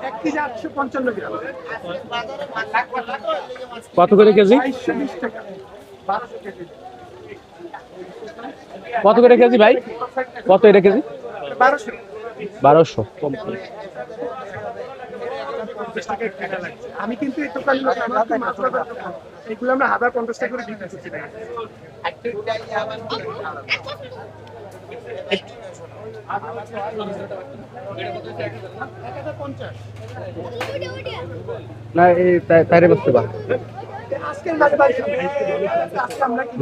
এক কেজি 855 গ্রাম। কত করে কেজি? 2220 টাকা। 1200 কেজি। কত করে কেজি ভাই? কত এটা কেজি? 1200। 1200। আমি কিন্তু এই দোকানে এগুলো আমরা 1050 টাকা করে বিক্রি করছি। না এই তাইরে বসতে বা আজকের মাছ ভাই আজকে আমরা কি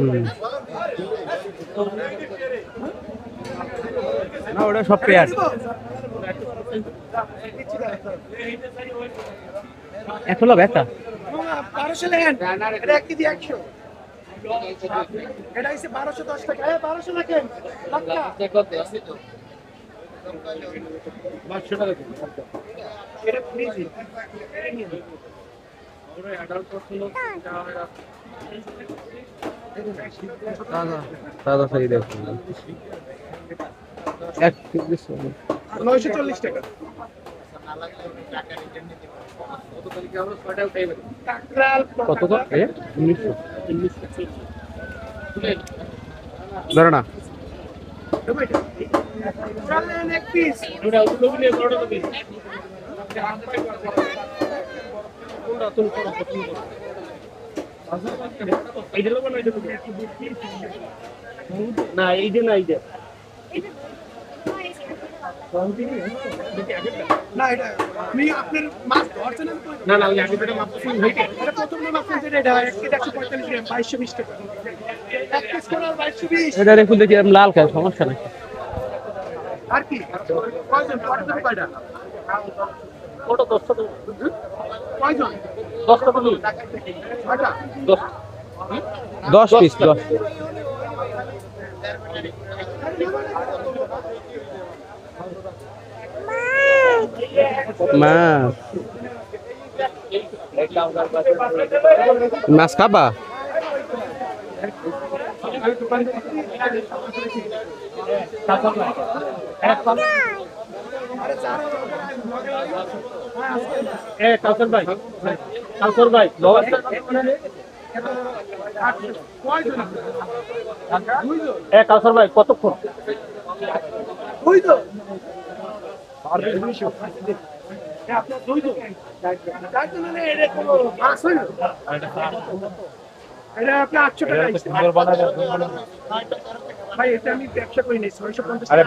না ওটা সব পেয়ার। এত লাভ একটা 1200 লেন এটা 1 কেজি 100 এটা হইছে 1210 টাকা 1200 লেন লক্কা এটা ফ্রিজি দাদা সাই দেখুন 1 কেজি 940 টাকা কত তো 1900 ধরো না এক পিস না এই যে না এই যে না এটা আমি আপনার মাছ ধরছেন না না ওই আগে যেটা মাপ ফুল হইতে এটা প্রথম মাছ যেটা এটা 1 কেজি 145 গ্রাম 2220 টাকা এক পিস করে 2220 এটা রেখে দেখি আমি লাল খাই সমস্যা নাই আর কি কয়জন কয়টা ওটা 10 টাকা কয়জন 10 টাকা নিই কয়টা 10 পিস 10 মাছ খাবা কাউসার ভাই কাউসার ভাই কাউসার ভাই কতক্ষণ আপনার দুইজন এটা কোনো মাছ হয় না এটা আপনার 800 টাকা ভাই এটা আমি ব্যবসা করি নাই 650 টাকা